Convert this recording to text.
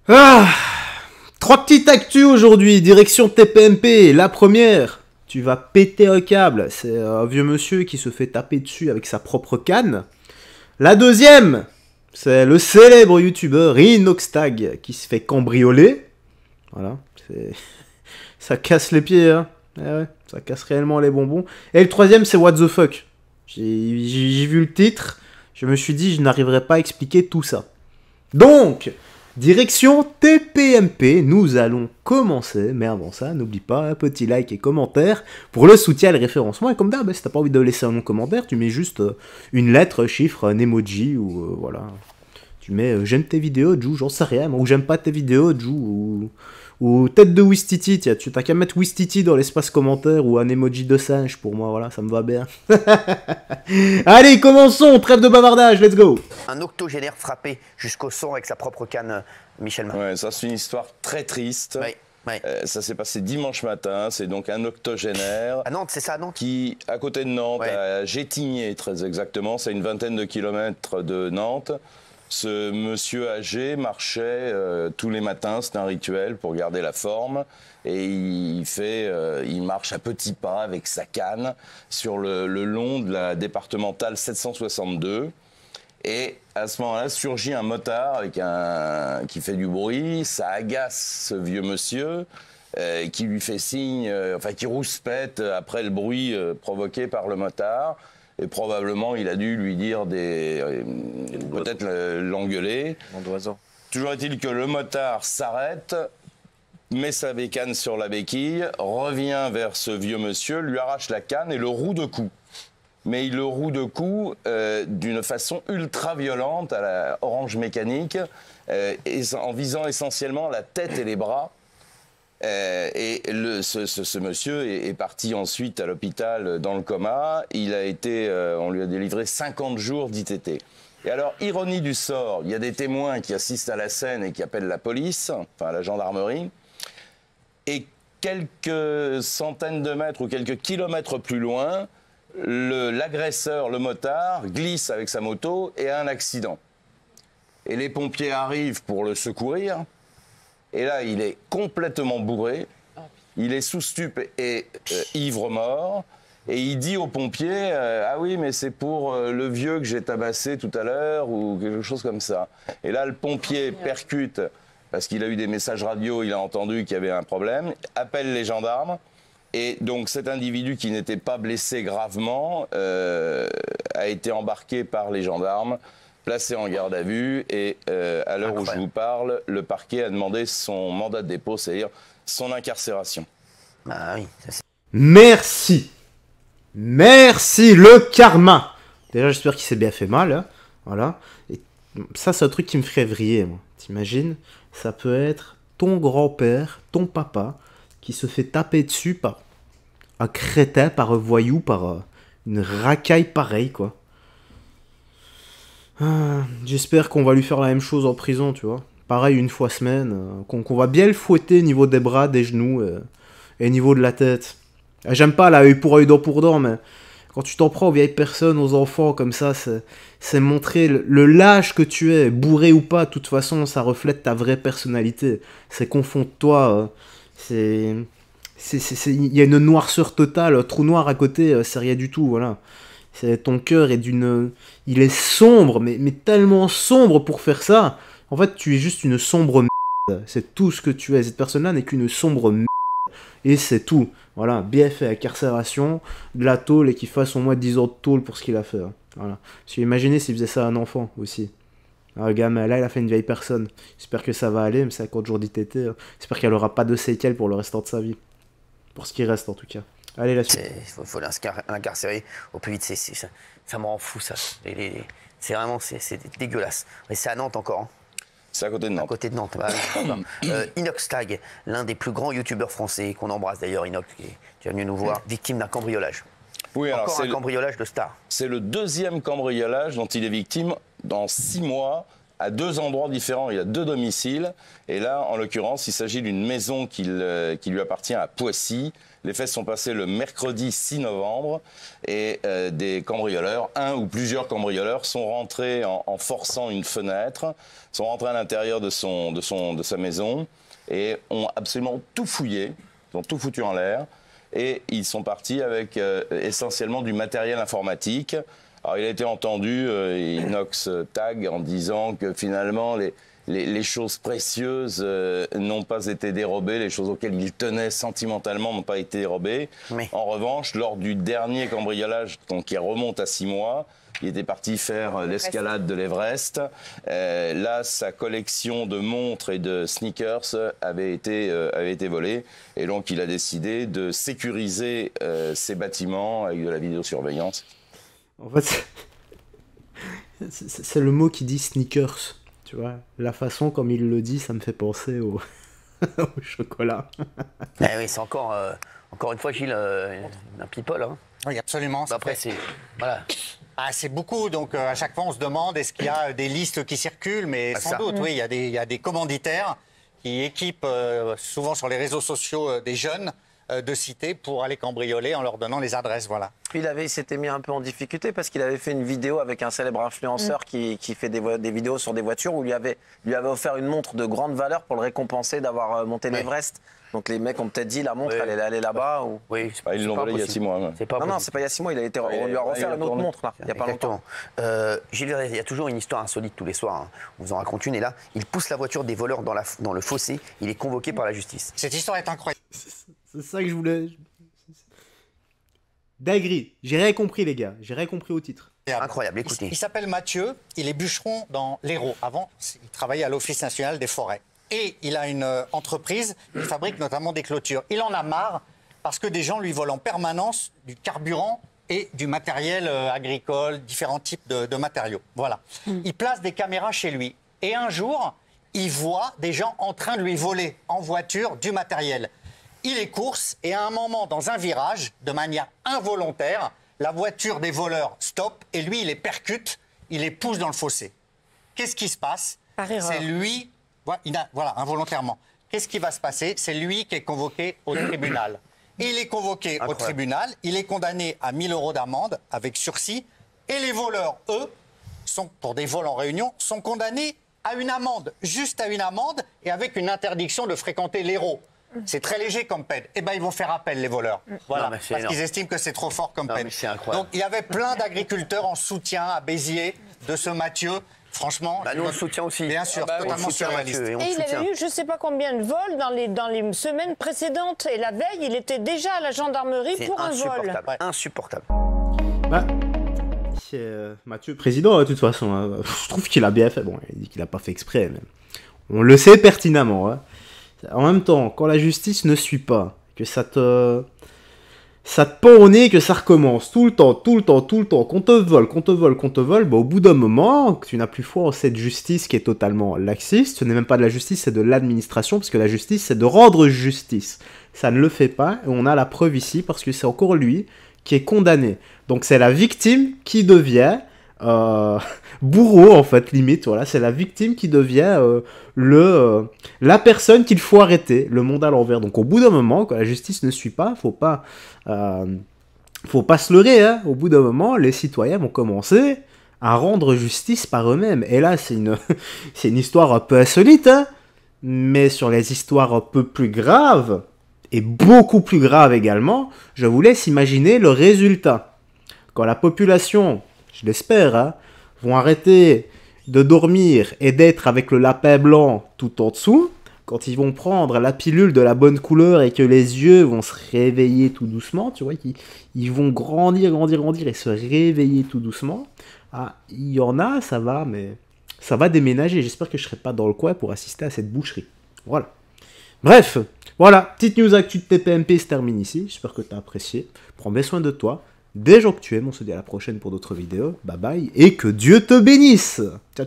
Ah, trois petites actus aujourd'hui, direction TPMP. La première, tu vas péter un câble. C'est un vieux monsieur qui se fait taper dessus avec sa propre canne. La deuxième, c'est le célèbre youtubeur Inoxtag qui se fait cambrioler. Voilà, ça casse les pieds, hein. Ouais, ça casse réellement les bonbons. Et le troisième, c'est What the fuck. J'ai vu le titre, je me suis dit, je n'arriverai pas à expliquer tout ça. Donc, direction TPMP, nous allons commencer, mais avant ça, n'oublie pas un petit like et commentaire pour le soutien et le référencement. Et comme d'hab, si t'as pas envie de laisser un nom commentaire, tu mets juste une lettre, un chiffre, un emoji, ou voilà. Tu mets j'aime tes vidéos, Jou, j'en sais rien, ou j'aime pas tes vidéos, Jou, ou tête de Wistiti, tiens, tu t'as qu'à mettre Wistiti dans l'espace commentaire, ou un emoji de singe pour moi, voilà, ça me va bien. Allez, commençons, trêve de bavardage, let's go. Un octogénaire frappé jusqu'au sang avec sa propre canne, Michel Marin. Ouais, ça c'est une histoire très triste. Oui, oui. Ça s'est passé dimanche matin, c'est donc un octogénaire À Nantes, c'est ça, à Nantes? qui, à côté de Nantes, Ouais. à Gétigné très exactement, c'est une vingtaine de kilomètres de Nantes. Ce monsieur âgé marchait tous les matins, c'est un rituel pour garder la forme, et il marche à petits pas avec sa canne sur le long de la départementale 762. Et à ce moment-là, surgit un motard qui fait du bruit, ça agace ce vieux monsieur, qui lui fait signe, qui rouspète après le bruit provoqué par le motard. Et probablement, il a dû lui dire peut-être l'engueuler. Toujours est-il que le motard s'arrête, met sa bécane sur la béquille, revient vers ce vieux monsieur, lui arrache la canne et le roue de coups. Mais il le roue de coups d'une façon ultra violente à la Orange Mécanique, en visant essentiellement la tête et les bras. Ce monsieur est parti ensuite à l'hôpital dans le coma. On lui a délivré 50 jours d'ITT. Et alors, ironie du sort, il y a des témoins qui assistent à la scène et qui appellent la police, enfin la gendarmerie. Et quelques centaines de mètres ou quelques kilomètres plus loin, l'agresseur, le motard, glisse avec sa moto et a un accident. Et les pompiers arrivent pour le secourir. Et là, il est complètement bourré. Il est sous stupe et ivre-mort. Et il dit aux pompiers ah oui, mais c'est pour le vieux que j'ai tabassé tout à l'heure ou quelque chose comme ça. Et là, le pompier percute parce qu'il a eu des messages radio, il a entendu qu'il y avait un problème, appelle les gendarmes. Et donc cet individu qui n'était pas blessé gravement a été embarqué par les gendarmes, placé en garde à vue et à l'heure où je vous parle, le parquet a demandé son mandat de dépôt, c'est-à-dire son incarcération. Ah oui, ça, Merci. Merci, le karma. Déjà, j'espère qu'il s'est bien fait mal, hein. Voilà. Et ça, c'est un truc qui me ferait vriller, moi. T'imagines? Ça peut être ton grand-père, ton papa, qui se fait taper dessus par un crétin, par un voyou, par une racaille pareille, quoi. J'espère qu'on va lui faire la même chose en prison, tu vois. Pareil, une fois semaine, qu'on va bien le fouetter au niveau des bras, des genoux et au niveau de la tête. J'aime pas la œil pour œil, dent pour dent, mais quand tu t'en prends aux vieilles personnes, aux enfants, comme ça, c'est montrer le lâche que tu es, bourré ou pas, de toute façon, ça reflète ta vraie personnalité. C'est confondre toi, il y a une noirceur totale, un trou noir à côté, c'est rien du tout, voilà. Ton cœur est il est sombre, mais tellement sombre pour faire ça. En fait, tu es juste une sombre merde. C'est tout ce que tu es. Cette personne-là n'est qu'une sombre merde. Et c'est tout. Voilà, bien fait, incarcération, de la tôle et qu'il fasse au moins 10 ans de tôle pour ce qu'il a fait. Voilà. Parce que imaginez s'il faisait ça à un enfant aussi. Alors, le gamin, là, il a fait une vieille personne. J'espère que ça va aller, mais c'est à 50 jours d'ITT. J'espère qu'elle aura pas de séquelles pour le restant de sa vie. Pour ce qui reste, en tout cas. Allez, la suite. il faut l'incarcérer au plus vite. Ça me rend fou, ça. C'est vraiment dégueulasse. Et c'est à Nantes encore. Hein. C'est à côté de À Nantes. côté de Nantes. Inoxtag, l'un des plus grands youtubeurs français, qu'on embrasse d'ailleurs, Inox, qui est venu nous voir, victime d'un cambriolage. Oui, alors Encore un cambriolage de star. c'est le deuxième cambriolage dont il est victime dans 6 mois à 2 endroits différents. Il a 2 domiciles. Et là, en l'occurrence, il s'agit d'une maison qui lui appartient à Poissy. Les faits sont passés le mercredi 6 novembre. Et des cambrioleurs, un ou plusieurs cambrioleurs, sont rentrés en forçant une fenêtre, sont rentrés à l'intérieur de sa maison et ont absolument tout fouillé. Ils ont tout foutu en l'air. Et ils sont partis avec essentiellement du matériel informatique. Alors il a été entendu, Inox Tag, en disant que finalement les choses précieuses n'ont pas été dérobées, les choses auxquelles il tenait sentimentalement n'ont pas été dérobées. Oui. En revanche, lors du dernier cambriolage, donc qui remonte à 6 mois, il était parti faire l'escalade de l'Everest. Là, sa collection de montres et de sneakers avait été volée. Et donc, il a décidé de sécuriser ses bâtiments avec de la vidéosurveillance. En fait, c'est le mot qui dit sneakers. Tu vois, la façon comme il le dit, ça me fait penser au chocolat. Eh oui, c'est encore une fois, Gilles, un people. Hein. Oui, absolument. Après, c'est... Voilà. Ah, c'est beaucoup, donc à chaque fois on se demande est-ce qu'il y a des listes qui circulent, mais sans doute, oui, il y a des commanditaires qui équipent souvent sur les réseaux sociaux des jeunes de cités pour aller cambrioler en leur donnant les adresses, voilà. Puis il s'était mis un peu en difficulté parce qu'il avait fait une vidéo avec un célèbre influenceur qui fait des vidéos sur des voitures où lui avait offert une montre de grande valeur pour le récompenser d'avoir monté l'Everest. Donc les mecs ont peut-être dit la montre, elle est allée là-bas. Ou... Oui, ils l'ont volé il y a 6 mois. Non, c'est pas il y a 6 mois, on lui a offert une autre montre là, il n'y a pas longtemps. Gilles, il y a toujours une histoire insolite tous les soirs. Hein. On vous en raconte une et là, il pousse la voiture des voleurs dans le fossé, il est convoqué par la justice. Cette histoire est incroyable. C'est ça que je voulais... Dinguerie. J'ai rien compris, les gars. J'ai rien compris au titre. Incroyable, écoutez. Il s'appelle Mathieu, il est bûcheron dans l'Hérault. Avant, il travaillait à l'Office national des forêts. Et il a une entreprise qui fabrique notamment des clôtures. Il en a marre parce que des gens lui volent en permanence du carburant et du matériel agricole, différents types de matériaux. Voilà. Il place des caméras chez lui. Et un jour, il voit des gens en train de lui voler en voiture du matériel. Il est course et à un moment, dans un virage, de manière involontaire, la voiture des voleurs stoppe et lui, il les percute, il les pousse dans le fossé. Qu'est-ce qui se passe? C'est lui... Voilà, involontairement. Qu'est-ce qui va se passer? C'est lui qui est convoqué au tribunal. Il est convoqué au tribunal, il est condamné à 1 000 € d'amende avec sursis. Et les voleurs, eux, pour des vols en réunion, sont condamnés à une amende, juste à une amende, et avec une interdiction de fréquenter l'Hérault. C'est très léger comme peine. Eh bien, ils vont faire appel, les voleurs. Voilà, parce qu'ils estiment que c'est trop fort comme peine. Donc, il y avait plein d'agriculteurs en soutien à Béziers de ce Mathieu. Franchement, nous on le soutient aussi. Bien sûr, totalement surréaliste. Et il avait eu je ne sais pas combien de vols dans les semaines précédentes. Et la veille, il était déjà à la gendarmerie pour un vol. Insupportable. Bah, Mathieu, président, de toute façon, hein, je trouve qu'il a bien fait. Bon, il dit qu'il n'a pas fait exprès, mais on le sait pertinemment. Hein. En même temps, quand la justice ne suit pas, que ça te pend au nez, que ça recommence tout le temps, qu'on te vole, bah, au bout d'un moment, tu n'as plus foi en cette justice qui est totalement laxiste. Ce n'est même pas de la justice, c'est de l'administration, parce que la justice, c'est de rendre justice. Ça ne le fait pas, et on a la preuve ici, parce que c'est encore lui qui est condamné. Donc c'est la victime qui devient bourreau, en fait, limite, voilà, c'est la victime qui devient la personne qu'il faut arrêter, le monde à l'envers. Donc au bout d'un moment, quand la justice ne suit pas, faut pas se leurrer, hein. Au bout d'un moment, les citoyens vont commencer à rendre justice par eux-mêmes. Et là, c'est une histoire un peu insolite, hein, mais sur les histoires un peu plus graves, et beaucoup plus graves également, je vous laisse imaginer le résultat. Quand la population, je l'espère, hein, vont arrêter de dormir et d'être avec le lapin blanc tout en dessous, quand ils vont prendre la pilule de la bonne couleur et que les yeux vont se réveiller tout doucement, tu vois, ils vont grandir et se réveiller tout doucement, ah, il y en a, ça va déménager. J'espère que je ne serai pas dans le coin pour assister à cette boucherie. Voilà. Bref, voilà, petite news actu de TPMP se termine ici. J'espère que tu as apprécié. Prends bien soin de toi. Des gens que tu aimes, on se dit à la prochaine pour d'autres vidéos. Bye bye et que Dieu te bénisse. Ciao.